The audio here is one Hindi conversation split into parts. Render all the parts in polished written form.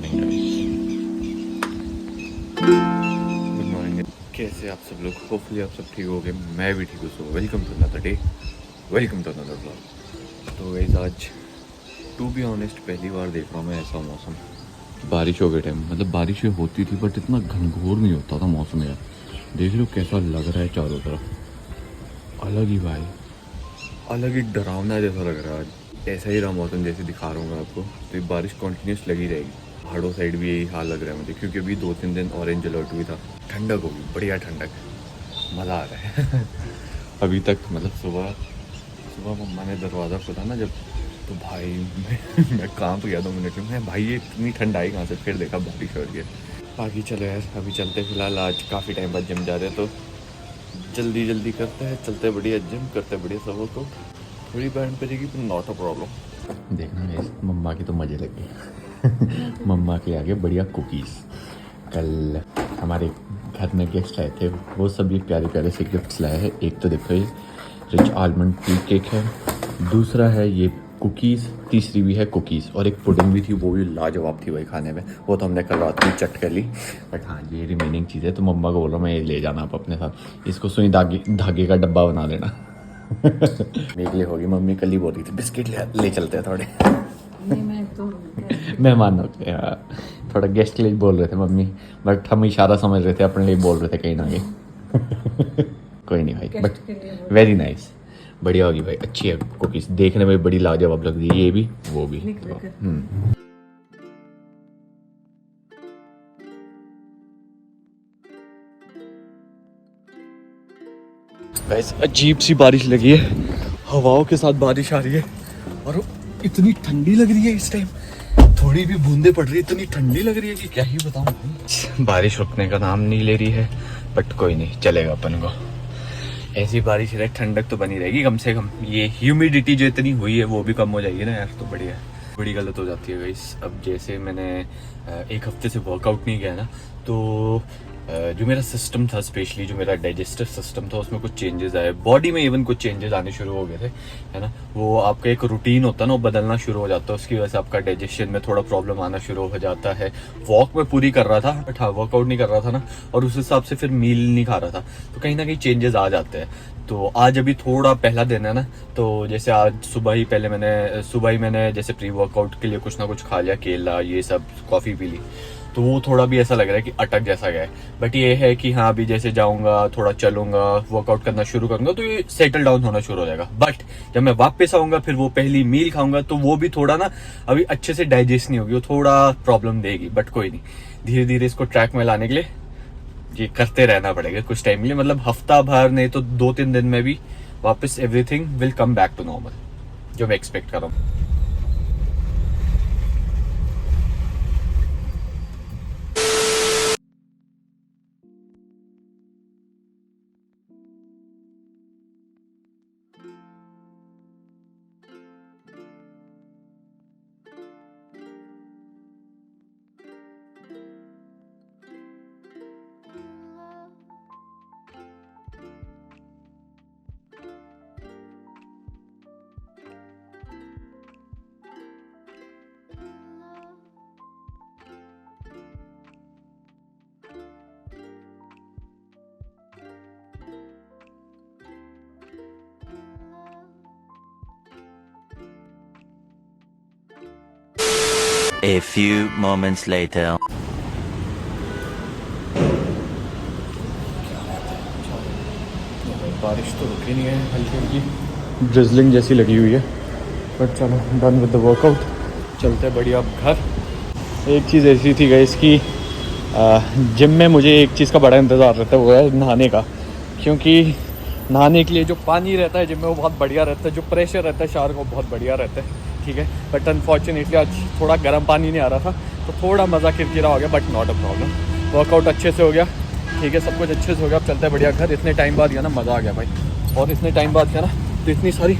Morning guys, good morning. कैसे आप सब लोग? होपफुली आप सब ठीक हो गए, मैं भी ठीक हूँ। So welcome to another day, welcome to another blog. तो गाइस आज टू बी ऑनेस्ट पहली बार देख रहा हूँ मैं ऐसा मौसम। बारिश हो गए टाइम, मतलब बारिशें होती थी बट इतना घनघोर नहीं होता था मौसम यार। देख लो कैसा लग रहा है चारों तरफ, अलग ही भाई, अलग ही डरावना जैसा लग रहा है आज। ऐसा ही रहा मौसम जैसे दिखा रहा हूँ मैं आपको, तो ये बारिश कंटिन्यूस लगी रहेगी। पहाड़ों साइड भी यही हाल लग रहा है मुझे, क्योंकि अभी 2-3 दिन ऑरेंज अलर्ट भी था। ठंडक होगी, बढ़िया ठंडक, मज़ा आ रहा है। अभी तक मतलब सुबह सुबह मम्मा ने दरवाज़ा खोला ना जब, तो भाई मैं कांप गया 2 मिनट में। मैं भाई ये इतनी ठंड आई कहाँ से? फिर देखा बारिश हो रही है। बाकी चलो यार, अभी चलते फिलहाल, आज काफ़ी टाइम बाद जिम जा रहे हैं तो जल्दी जल्दी करते हैं, चलते बढ़िया जिम करते बढ़िया सबों को। थोड़ी बैंड पड़ेगी पर नॉट अ प्रॉब्लम। देखना गाइस, मम्मा की तो मज़े लगे। मम्मा के आगे बढ़िया कुकीज़। कल हमारे घर में गेस्ट आए थे, वो सब ये प्यारे प्यारे से गिफ्ट्स लाए हैं। एक तो देखो ये रिच आलमंड टी केक है, दूसरा है ये कुकीज़, तीसरी भी है कुकीज़, और एक पुडिंग भी थी, वो भी लाजवाब थी भाई खाने में। वो तो हमने कल रात में चट कर ली, बट हाँ ये रिमेनिंग चीज़ है। तो मम्मा को बोल रहा हूँ मैं ये ले जाना आप अपने साथ, इसको सुई धागे का डब्बा बना देना। मेरे लिए होगी, मम्मी कल ही बोल रही थी बिस्किट ले चलते हैं थोड़े। मैं तो मेहमान हो गए, थोड़ा गेस्ट के लिए बोल रहे थे मम्मी, बट हम इशारा समझ रहे थे, अपने लिए बोल रहे थे कहीं ना कहीं। कोई नहीं भाई, बट वेरी नाइस, बढ़िया होगी भाई, अच्छी है कुकीज़, देखने में बड़ी लाजवाब लग रही है, ये भी वो भी। तो, गाइस अजीब सी बारिश लगी है, हवाओं के साथ बारिश आ रही है, और इतनी ठंडी लग रही है इस टाइम। थोड़ी भी बूंदे पड़ रही है, इतनी ठंडी लग रही है कि क्या ही बताऊं। बारिश रुकने का नाम नहीं ले रही है, बट कोई नहीं, चलेगा अपन को। ऐसी बारिश रहे, ठंडक तो बनी रहेगी कम से कम। ये ह्यूमिडिटी जो इतनी हुई है वो भी कम हो जाएगी ना यार, तो बढ़िया है। बड़ी गलत हो जाती है गाइस। अब जैसे मैंने 1 हफ्ते से वर्कआउट नहीं किया ना, तो जो मेरा सिस्टम था, स्पेशली जो मेरा डाइजेस्टिव सिस्टम था, उसमें कुछ चेंजेस आए, बॉडी में इवन कुछ चेंजेस आने शुरू हो गए थे, है ना। वो आपका एक रूटीन होता है ना, वो बदलना शुरू हो जाता है, उसकी वजह से आपका डाइजेशन में थोड़ा प्रॉब्लम आना शुरू हो जाता है। वॉक में पूरी कर रहा था, बट हाँ वर्कआउट नहीं कर रहा था ना, और उस हिसाब से फिर मील नहीं खा रहा था, तो कहीं ना कहीं चेंजेस आ जाते हैं। तो आज अभी थोड़ा पहला दिन है ना, तो जैसे आज सुबह ही मैंने जैसे प्री वर्कआउट के लिए कुछ ना कुछ खा लिया, केला ये सब, कॉफ़ी पी ली, तो वो थोड़ा भी ऐसा लग रहा है कि अटक जैसा गया है। बट ये है कि हाँ अभी जैसे जाऊंगा, थोड़ा चलूंगा, वर्कआउट करना शुरू करूंगा, तो ये सेटल डाउन होना शुरू हो जाएगा। बट जब मैं वापस आऊंगा, फिर वो पहली मील खाऊंगा, तो वो भी थोड़ा ना अभी अच्छे से डाइजेस्ट नहीं होगी, वो थोड़ा प्रॉब्लम देगी। बट कोई नहीं, धीरे धीरे इसको ट्रैक में लाने के लिए ये करते रहना पड़ेगा कुछ टाइम के लिए, मतलब हफ्ता भर नहीं तो 2-3 दिन में भी वापस everything will come back to normal, जो मैं एक्सपेक्ट कर रहा हूँ। A few moments later. बारिश तो रुकी नहीं है, हल्की हल्की ड्रिजलिंग जैसी लगी हुई है, बट चलो डन विद द वर्कआउट, चलते बढ़िया अब घर। एक चीज़ ऐसी थी गाइस कि जिम में मुझे एक चीज़ का बड़ा इंतज़ार रहता है, वो है नहाने का। क्योंकि नहाने के लिए जो पानी रहता है जिम में वो बहुत बढ़िया रहता है, जो प्रेशर रहता है शावर का वो बहुत बढ़िया रहता है, ठीक है। बट अनफॉर्चुनेटली आज थोड़ा गर्म पानी नहीं आ रहा था, तो थोड़ा मज़ा किरकिरा हो गया, but not a problem. Workout अच्छे से हो गया, ठीक है, सब कुछ अच्छे से हो गया। अब चलते हैं बढ़िया घर। इतने टाइम बाद गया ना, मज़ा आ गया भाई। और इतने टाइम बाद क्या ना, तो इतनी सारी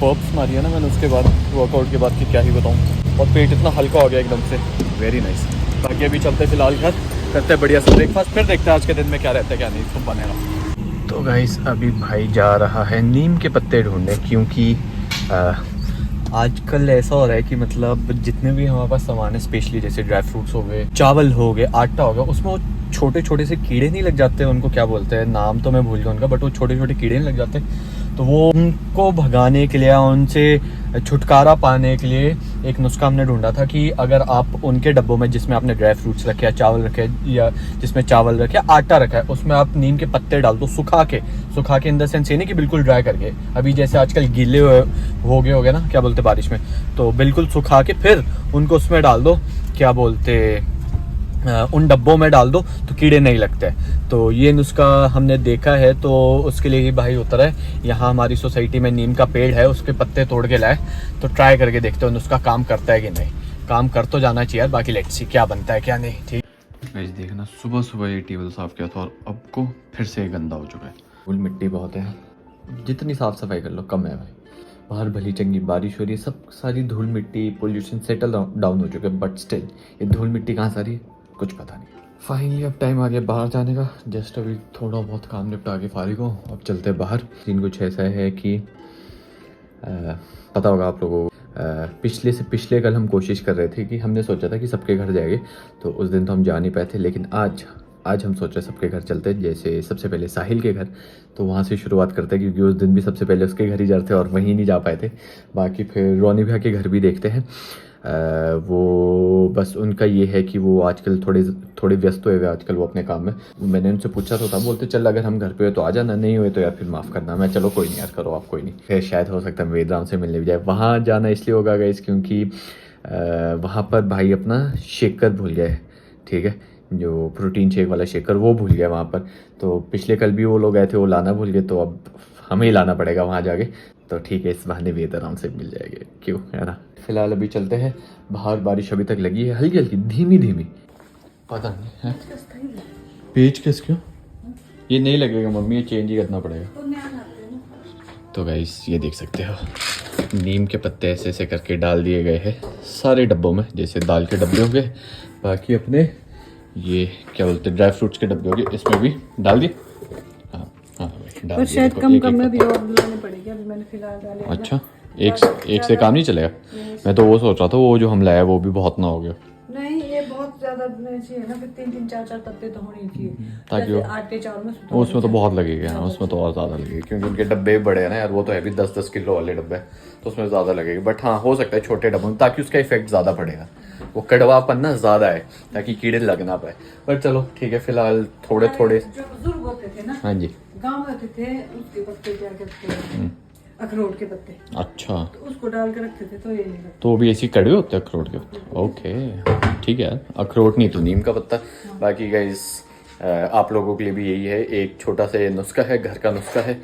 पॉप्स मारी है ना मैंने उसके बाद, वर्कआउट के बाद, कि क्या ही बताऊँ। और पेट इतना हल्का हो गया एकदम से, वेरी नाइस। बाकी अभी चलते फिलहाल घर, करते हैं बढ़िया से ब्रेकफास्ट, फिर देखते हैं आज के दिन में क्या रहता है क्या नहीं, सब बनेगा। तो गाइस अभी भाई जा रहा है नीम के पत्ते ढूंढने, क्योंकि आजकल ऐसा हो रहा है कि मतलब जितने भी हमारे पास सामान है, स्पेशली जैसे ड्राई फ्रूट्स हो गए, चावल हो गए, आटा हो गया, उसमें वो छोटे छोटे से कीड़े नहीं लग जाते, उनको क्या बोलते हैं, नाम तो मैं भूल गया उनका, बट वो छोटे छोटे कीड़े नहीं लग जाते। तो वो उनको भगाने के लिए, उनसे छुटकारा पाने के लिए एक नुस्खा हमने ढूंढा था कि अगर आप उनके डब्बों में जिसमें आपने ड्राई फ्रूट्स रखे हैं, चावल रखे हैं, या जिसमें चावल रखे, आटा रखा है, उसमें आप नीम के पत्ते डाल दो, सुखा के इन द सेंस ये नहीं कि बिल्कुल ड्राई करके, अभी जैसे आजकल गीले हो गए ना, क्या बोलते बारिश में, तो बिल्कुल सुखा के फिर उनको उसमें डाल दो, क्या बोलते उन डब्बों में डाल दो, तो कीड़े नहीं लगते। तो ये नुस्खा हमने देखा है, तो उसके लिए ही भाई उतरा है। यहाँ हमारी सोसाइटी में नीम का पेड़ है, उसके पत्ते तोड़ के लाए, तो ट्राई करके देखते हो नुस्खा काम करता है कि नहीं। काम कर तो जाना चाहिए यार, बाकी लेट्स सी क्या बनता है क्या नहीं। ठीक गाइस, देखना सुबह सुबह ये टेबल साफ किया था और अब को फिर से गंदा हो चुका है। धूल मिट्टी बहुत है, जितनी साफ सफाई कर लो कम है भाई। बाहर भली चंगी बारिश हो रही है, सब सारी धूल मिट्टी पोल्यूशन सेटल डाउन हो चुका है, बट स्टिल ये धूल मिट्टी कहाँ सारी कुछ पता नहीं। फाइनली अब टाइम आ गया बाहर जाने का। जस्ट अभी थोड़ा बहुत काम निपटा के फारिग हो, अब चलते बाहर। सीन कुछ ऐसा है कि पता होगा आप लोगों को, पिछले कल हम कोशिश कर रहे थे कि हमने सोचा था कि सबके घर जाएंगे, तो उस दिन तो हम जा नहीं पाए थे, लेकिन आज हम सोच रहे सबके घर चलते हैं। जैसे सबसे पहले साहिल के घर, तो वहाँ से शुरुआत करते हैं, क्योंकि उस दिन भी सबसे पहले उसके घर ही जाते और वहीं नहीं जा पाए थे। बाकी फिर रोनी भैया के घर भी देखते हैं। वो बस उनका ये है कि वो आजकल थोड़े व्यस्त हुए आजकल वो अपने काम में। मैंने उनसे पूछा तो था, बोलते चल अगर हम घर पे हो तो आ जाना, नहीं हुए तो यार फिर माफ़ करना। मैं चलो कोई नहीं यार, करो आप, कोई नहीं। फिर शायद हो सकता है वेदराम से मिलने भी जाए। वहाँ जाना इसलिए होगा गाइस क्योंकि वहाँ पर भाई अपना शेकर भूल गए, ठीक है, जो प्रोटीन शेक वाला शेकर वो भूल गया वहाँ पर। तो पिछले कल भी वो लोग गए थे, वो लाना भूल गए, तो अब हमें ही लाना पड़ेगा वहाँ जाके। तो ठीक है, इस बहाने वेद आराम से मिल जाएंगे, क्यों है ना। फिलहाल अभी चलते हैं बाहर। बारिश अभी तक लगी है, हल्की हल्की धीमी, पता नहीं है पेज किस क्यों ये नहीं लगेगा मम्मी, ये चेंज ही करना पड़ेगा। तो गाइस ये देख सकते हो, नीम के पत्ते ऐसे ऐसे करके डाल दिए गए हैं सारे डब्बों में। जैसे दाल के डब्बे हो गए, बाकी अपने ये क्या बोलते हैं ड्राई फ्रूट्स के डब्बे हो गए, इसमें भी डाल दिए। हाँ पर शायद कम में भी और लाने पड़ेगी, अभी मैंने फिलहाल डाले। अच्छा, एक से काम नहीं चलेगा। मैं तो वो सोच रहा था वो जो हम लाया वो भी बहुत ना हो गया। नहीं, ये बहुत ज्यादा चाहिए ना, फिर 3 4 पत्ते तो होने चाहिए, ताकि वो आटे चावल में उसमें तो बहुत लगेगा ना, उसमें तो और ज़्यादा लगेगा, क्योंकि उनके डब्बे बड़े हैं ना यार, वो तो है भी 10 किलो वाले डब्बे, तो उसमें ज़्यादा लगेगा। बट हाँ, हो सकता है छोटे डब्बों में, ताकि उसका इफेक्ट ज़्यादा पड़ेगा, वो कड़वापन ना ज़्यादा है, ताकि कीड़े लग ना पाए। पर चलो ठीक है, फिलहाल थोड़े जो बुजुर्ग होते थे ना, हाँ जी, गाँव में होते थे, उसके पत्ते क्या करते हैं, अखरोट के पत्ते, अच्छा, तो उसको डाल के रखते थे, तो ये नहीं लगता। तो भी ऐसी कड़वे होते हैं अखरोट के पत्ते? ओके ठीक है, अखरोट नहीं तो नीम का पत्ता। बाकी गाइस आप लोगों के लिए भी यही है, एक छोटा सा नुस्खा है, घर का नुस्खा है,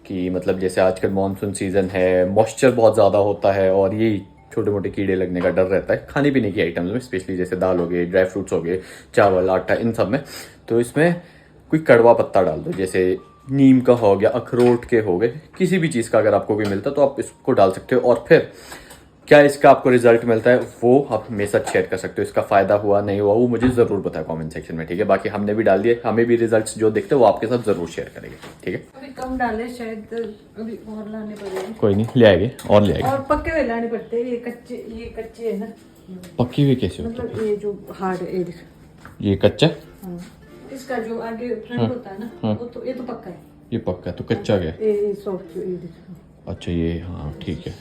कि मतलब जैसे आजकल मानसून सीजन है, मॉइस्चर बहुत ज़्यादा होता है और ये छोटे मोटे कीड़े लगने का डर रहता है खाने पीने की आइटम्स में, स्पेशली जैसे दाल हो गई, ड्राई फ्रूट्स हो गए, चावल, आटा, इन सब में। तो इसमें कोई कड़वा पत्ता डाल दो, जैसे नीम का हो गया, अखरोट के हो गए, किसी भी चीज़ का अगर आपको कोई मिलता तो आप इसको डाल सकते हो। और फिर क्या इसका आपको रिजल्ट मिलता है वो आप मेरे साथ शेयर कर सकते हो। इसका फ़ायदा हुआ नहीं हुआ वो मुझे ज़रूर बताया कमेंट सेक्शन में, ठीक है। बाकी हमने भी डाल दिए, हमें भी रिजल्ट्स जो दिखते हैं वो आपके साथ ज़रूर शेयर करेंगे, ठीक है। अभी कम डाले शायद, अभी और लाने पड़ेंगे। कोई नहीं, ले आएंगे और ले आएंगे। और पक्के हुए लाने पड़ते हैं, ये कच्चे है ना। पक्की हुई कैसे होती है? मतलब ये जो हार्ड है, ये कच्चा, इसका जो आगे फ्रंट होता है ना, वो तो ये तो पक्का है। ये पक्का है, तो कच्चा क्या? ये सॉफ्ट, ये देखो। अच्छा ये, हाँ ठीक है।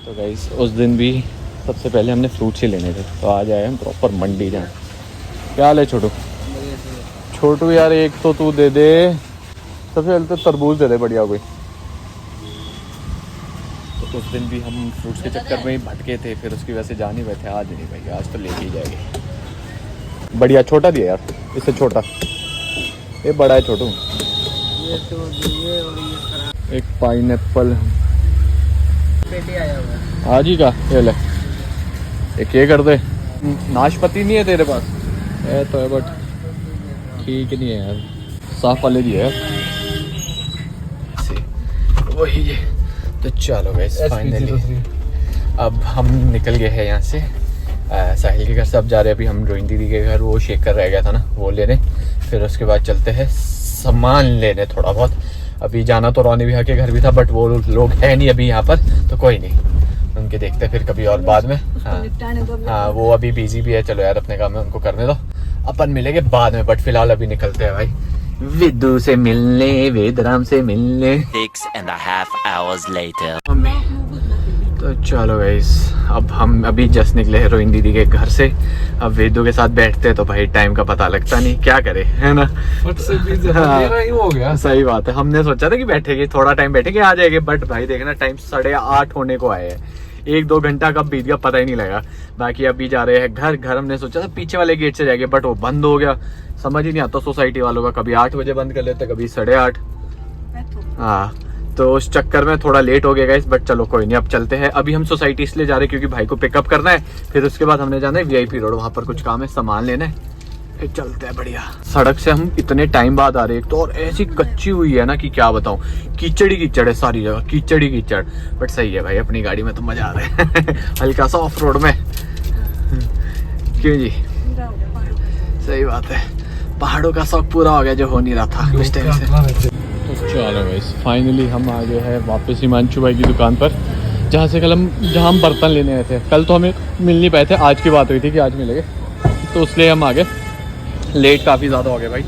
तो गाइस उस दिन भी सबसे पहले हमने फ्रूट्स ही लेने थे, तो आज आए हम प्रॉपर मंडी जहाँ। क्या हाल है छोटू यार, एक तो तू दे दे, सबसे पहले तो तरबूज दे दे बढ़िया कोई। तो उस दिन भी हम फ्रूट्स के चक्कर में ही भटके थे, फिर उसकी वजह से जा नहीं पाए थे। आज नहीं भाई, आज तो लेके ही जाएंगे। बढ़िया छोटा दिया यार, इससे छोटा, ये बड़ा है छोटू। एक पाइनएप्पल आज ही का ये ले, एक ये कर दे। नाशपाती नहीं है तेरे पास? है तो है, बट ठीक नहीं है यार, साफ वाले दिए यार, वही है। तो चलो गाइस फाइनली अब हम निकल गए हैं यहाँ से। साहिल के घर से अब जा रहे हैं अभी हम रोहिन दीदी के घर, वो शेकर रह गया था ना वो ले रहे। फिर उसके बाद चलते हैं सामान लेने थोड़ा बहुत। अभी जाना तो रोनी भैया के घर भी था, बट वो लोग है नहीं अभी यहाँ पर, तो कोई नहीं, उनके देखते हैं फिर कभी और बाद में। हाँ वो अभी बिजी भी है, चलो यार अपने काम में उनको करने दो, अपन मिलेंगे बाद में। बट फिलहाल अभी निकलते हैं भाई विद्दू से मिलने, वेदराम से मिलने। 6.5 hours later. तो चलो गाइस, अब हम अभी जस्ट निकले हैं रोहिन दीदी के घर से। अब वेदू के साथ बैठते हैं तो भाई टाइम का पता लगता नहीं, क्या करे, है ना। मेरा ही हो गया। सही बात है, हमने सोचा था कि बैठेंगे थोड़ा टाइम, बैठेंगे आ जाएंगे, बट भाई देखना टाइम 8:30 होने को आए हैं। 1-2 घंटा कब बीत गया पता ही नहीं लगा। बाकी अभी जा रहे हैं घर हमने सोचा था पीछे वाले गेट से जाएंगे, बट वो बंद हो गया। समझ ही नहीं आता सोसाइटी वालों का, कभी 8 बजे बंद कर लेते, कभी 8:30। हाँ तो उस चक्कर में थोड़ा लेट हो गया गाइस, बट चलो कोई नहीं, अब चलते हैं। अभी हम सोसाइटी इसलिए जा रहे हैं क्योंकि भाई को पिकअप करना है, फिर उसके बाद हमने जाना है VIP रोड, वहाँ पर कुछ काम है, सामान लेना है, फिर चलते हैं। बढ़िया सड़क से हम इतने टाइम बाद आ रहे हैं, तो और ऐसी कच्ची हुई है ना कि क्या बताऊं, कीचड़ ही कीचड़ है सारी जगह, कीचड़ ही कीचड़। बट सही है भाई, अपनी गाड़ी में तो मजा आ रहा है हल्का सा ऑफ रोड में। क्यों जी, सही बात है, पहाड़ों का शौक पूरा हो गया जो हो नहीं रहा था कुछ टाइम से। तो चलो गाइस फाइनली हम आ गए हैं वापस हिमांशु भाई की दुकान पर, जहाँ हम बर्तन लेने आए थे। कल तो हमें मिल नहीं पाए थे, आज की बात हुई थी कि आज मिलेंगे, तो इसलिए हम आ गए। लेट काफ़ी ज़्यादा हो गए भाई,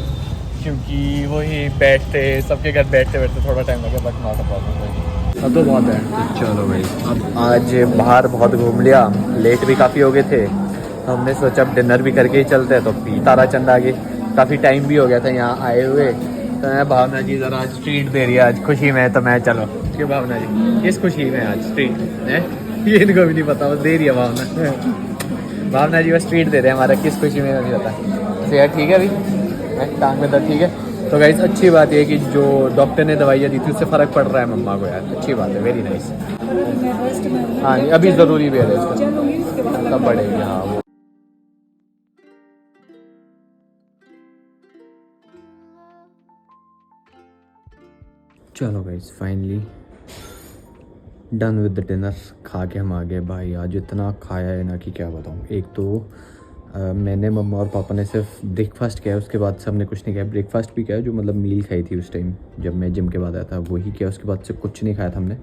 क्योंकि वही बैठते सबके घर बैठते थोड़ा टाइम लगा, बट नॉट अ प्रॉब्लम। अब तो बहुत है। तो चलो भाई, अब आज बाहर बहुत घूम लिया, लेट भी काफ़ी हो गए थे, तो हमने सोचा अब डिनर भी करके ही चलते हैं। तो पी ताराचंद आ गए, काफ़ी टाइम भी हो गया था यहाँ आए हुए। तो मैं भावना जी ज़रा आज ट्रीट दे रही है, आज खुशी में, तो मैं चलो। क्यों भावना जी, किस खुशी में आज ट्रीट है ये इनको भी नहीं पता, बस दे रही है भावना। भावना जी बस ट्रीट दे रहे हैं, हमारा किस खुशी में नहीं पता। तो यार ठीक है अभी टांग में दर्द ठीक है। तो गाइस अच्छी बात है कि जो डॉक्टर ने दवाइयाँ दी थी उससे फ़र्क पड़ रहा है मम्मा को, यार अच्छी बात है, वेरी नाइस। हाँ अभी ज़रूरी भी है इसका, तब बढ़ेगी। हाँ वो चलो guys finally done with the dinner, खा के हम आ गए भाई। आज इतना खाया है ना कि क्या बताऊँ। एक तो मैंने, मम्मा और पापा ने सिर्फ ब्रेकफास्ट किया, उसके बाद सबने कुछ नहीं किया। ब्रेकफास्ट भी किया, जो मतलब मील खाई थी उस टाइम जब मैं जिम के बाद आया था, वही किया। उसके बाद से कुछ नहीं खाया था हमने,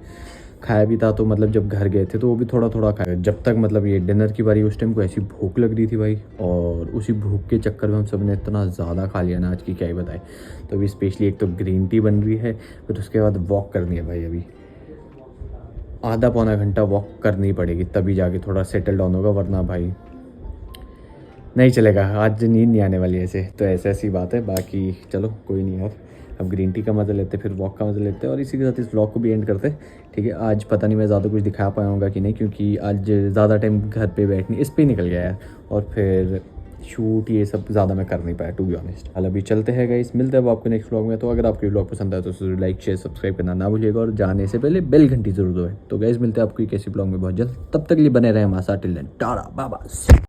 खाया भी था तो मतलब जब घर गए थे तो वो भी थोड़ा थोड़ा खाया। जब तक मतलब ये डिनर की बारी, उस टाइम को ऐसी भूख लग रही थी भाई, और उसी भूख के चक्कर में हम सब ने इतना ज़्यादा खा लिया ना आज की क्या ही बताए। तो अभी स्पेशली एक तो ग्रीन टी बन रही है, फिर उसके बाद वॉक करनी है भाई। अभी आधा पौना घंटा वॉक करनी पड़ेगी, तभी जाके थोड़ा सेटल डाउन होगा, वरना भाई नहीं चलेगा। आज नींद नहीं आने वाली ऐसे, तो ऐसी बात है। बाकी चलो कोई नहीं यार, अब ग्रीन टी का मज़ा लेते, फिर वॉक का मज़ा लेते, और इसी के साथ इस व्लॉग को भी एंड करते। ठीक है, आज पता नहीं मैं ज़्यादा कुछ दिखा पाऊँगा कि नहीं, क्योंकि आज ज़्यादा टाइम घर पे बैठने इस पर निकल गया यार, और फिर शूट ये सब ज़्यादा मैं कर नहीं पाया टू बी ऑनेस्ट। हाल अभी चलते हैं गाइस, मिलते हैं अब आपको नेक्स्ट व्लॉग में। तो अगर आपको व्लॉग पसंद आए तो जरूर लाइक शेयर सब्सक्राइब करना ना भूलिएगा, और जाने से पहले बेल घंटी जरूर दो है। तो गाइस मिलते हैं आपको एक ऐसी व्लॉग में बहुत जल्द, तब तक लिए बने रहे हमारे साथ। Till then tata bye bye.